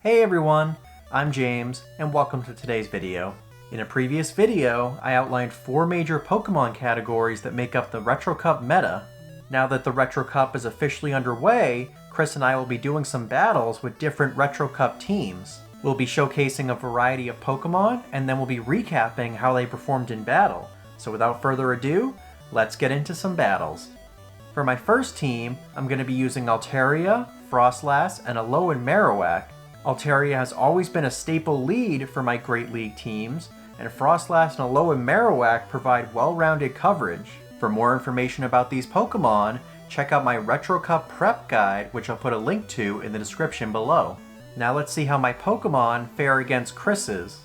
Hey everyone, I'm James, and welcome to today's video. In a previous video, I outlined 4 major Pokemon categories that make up the Retro Cup meta. Now that the Retro Cup is officially underway, Chris and I will be doing some battles with different Retro Cup teams. We'll be showcasing a variety of Pokemon, and then we'll be recapping how they performed in battle. So without further ado, let's get into some battles. For my first team, I'm going to be using Altaria, Froslass, and Marowak. Altaria has always been a staple lead for my Great League teams, and Froslass and Marowak provide well-rounded coverage. For more information about these Pokemon, check out my Retro Cup prep guide, which I'll put a link to in the description below. Now let's see how my Pokemon fare against Chris's.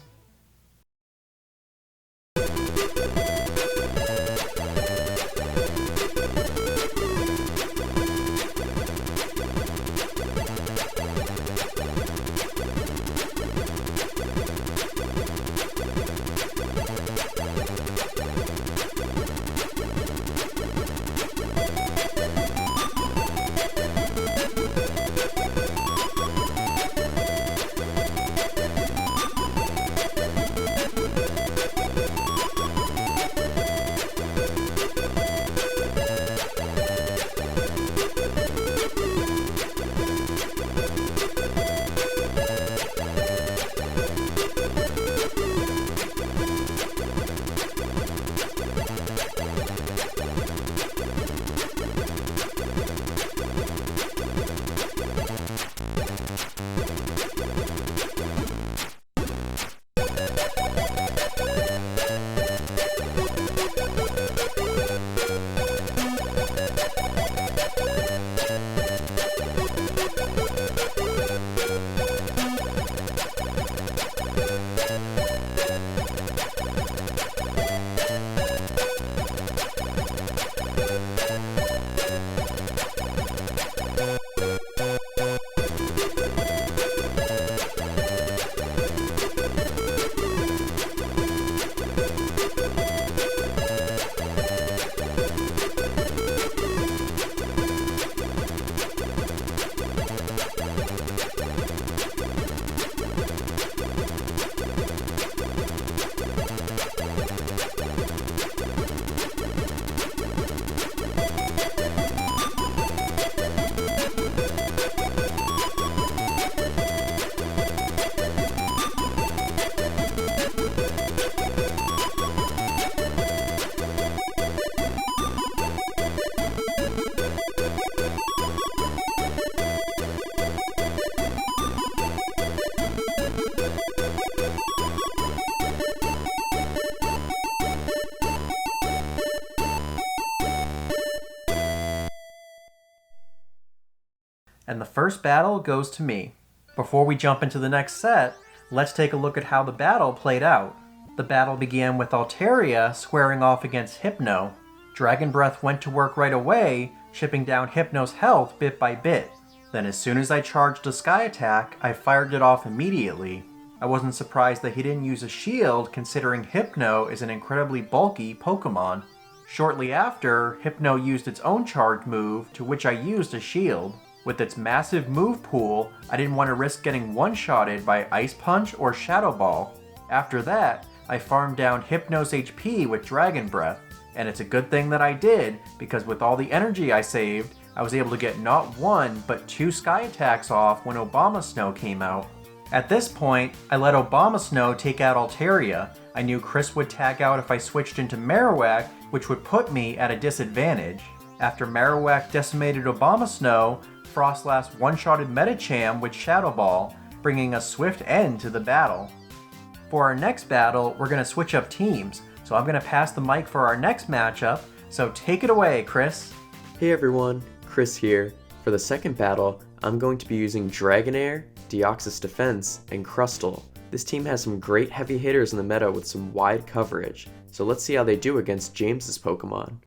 And the first battle goes to me. Before we jump into the next set, let's take a look at how the battle played out. The battle began with Altaria squaring off against Hypno. Dragon Breath went to work right away, chipping down Hypno's health bit by bit. Then as soon as I charged a Sky Attack, I fired it off immediately. I wasn't surprised that he didn't use a shield, considering Hypno is an incredibly bulky Pokemon. Shortly after, Hypno used its own charge move, to which I used a shield. With its massive move pool, I didn't want to risk getting one-shotted by Ice Punch or Shadow Ball. After that, I farmed down Hypno's HP with Dragon Breath, and it's a good thing that I did, because with all the energy I saved, I was able to get not one, but 2 Sky Attacks off when Obama Snow came out. At this point, I let Obama Snow take out Altaria. I knew Chris would tag out if I switched into Marowak, which would put me at a disadvantage. After Marowak decimated Obama Snow, Froslass one-shotted Medicham with Shadow Ball, bringing a swift end to the battle. For our next battle, we're going to switch up teams, so I'm going to pass the mic for our next matchup, so take it away, Chris. Hey everyone, Chris here. For the second battle, I'm going to be using Dragonair, Deoxys Defense, and Crustle. This team has some great heavy hitters in the meta with some wide coverage, so let's see how they do against James's Pokemon.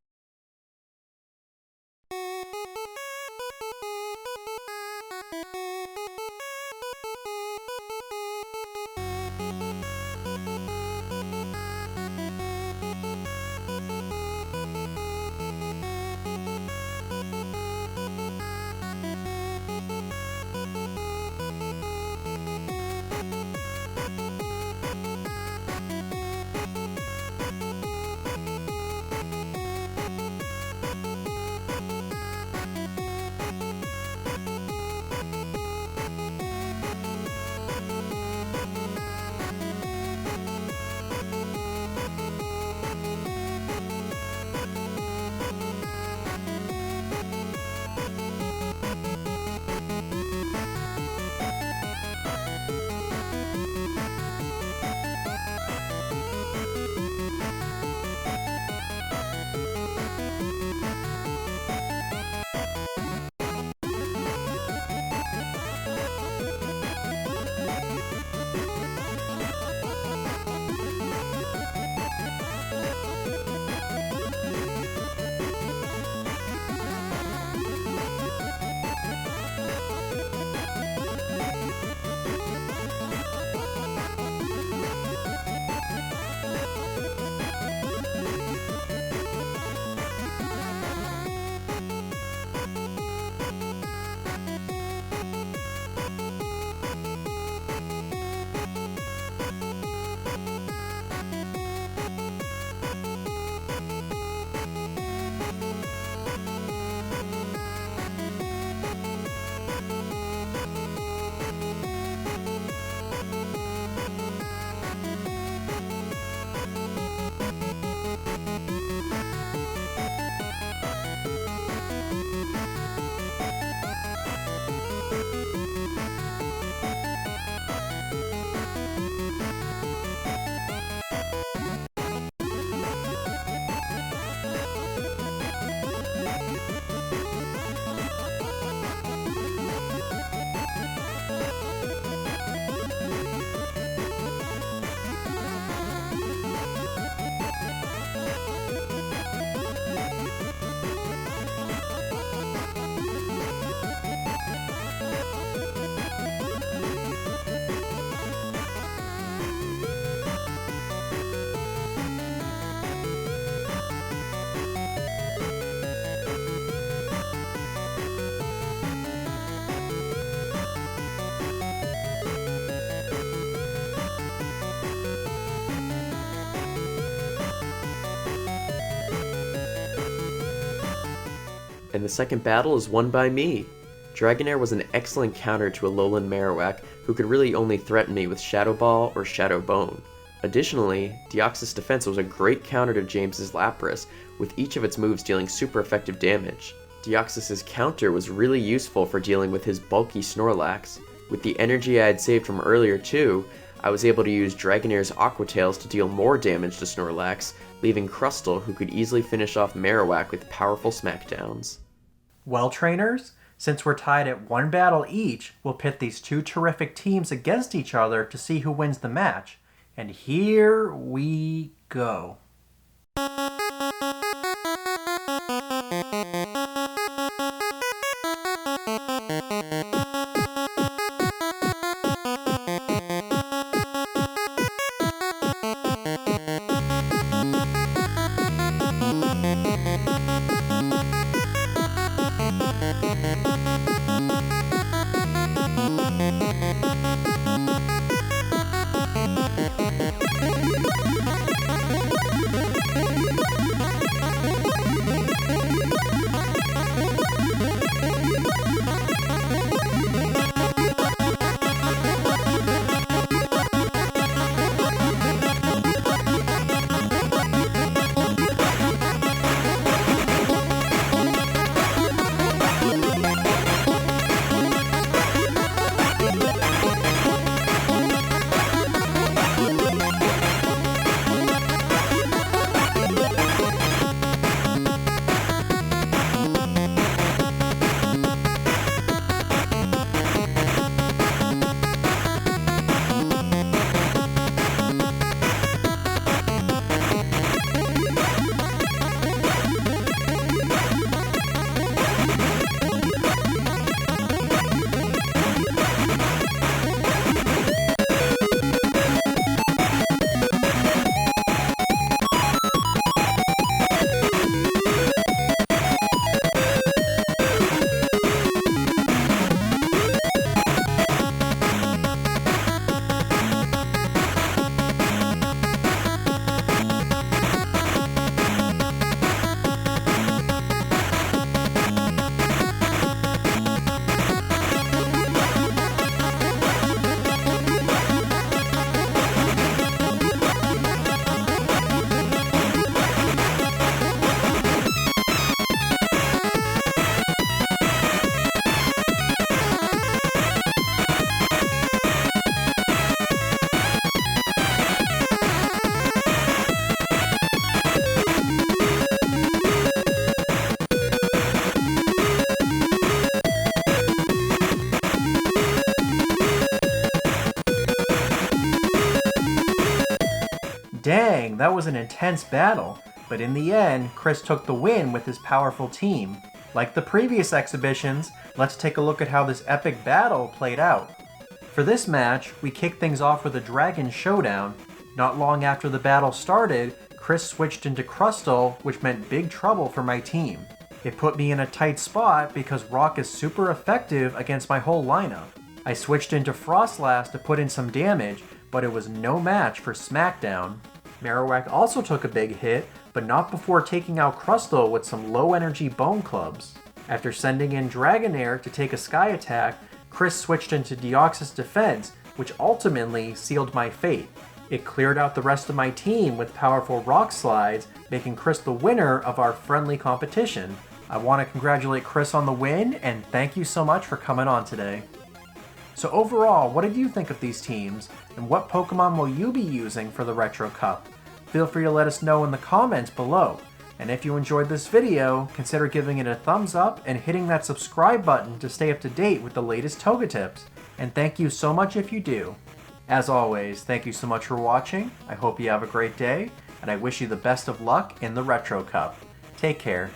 And the second battle is won by me. Dragonair was an excellent counter to a lowland Marowak who could really only threaten me with Shadow Ball or Shadow Bone. Additionally, Deoxys defense was a great counter to James's Lapras, with each of its moves dealing super effective damage. Deoxys' counter was really useful for dealing with his bulky Snorlax. With the energy I had saved from earlier too, I was able to use Dragonair's Aqua Tails to deal more damage to Snorlax, leaving Crustle who could easily finish off Marowak with powerful smackdowns. Well, trainers, since we're tied at 1 battle each, we'll pit these 2 terrific teams against each other to see who wins the match. And here we go. Dang, that was an intense battle, but in the end, Chris took the win with his powerful team. Like the previous exhibitions, let's take a look at how this epic battle played out. For this match, we kicked things off with a Dragon Showdown. Not long after the battle started, Chris switched into Crustle, which meant big trouble for my team. It put me in a tight spot because Rock is super effective against my whole lineup. I switched into Froslass to put in some damage, but it was no match for Smackdown. Marowak also took a big hit, but not before taking out Crustle with some low-energy Bone Clubs. After sending in Dragonair to take a Sky Attack, Chris switched into Deoxys defense, which ultimately sealed my fate. It cleared out the rest of my team with powerful Rock Slides, making Chris the winner of our friendly competition. I want to congratulate Chris on the win, and thank you so much for coming on today. So overall, what did you think of these teams, and what Pokemon will you be using for the Retro Cup? Feel free to let us know in the comments below. And if you enjoyed this video, consider giving it a thumbs up and hitting that subscribe button to stay up to date with the latest TogeTips. And thank you so much if you do. As always, thank you so much for watching. I hope you have a great day, and I wish you the best of luck in the Retro Cup. Take care.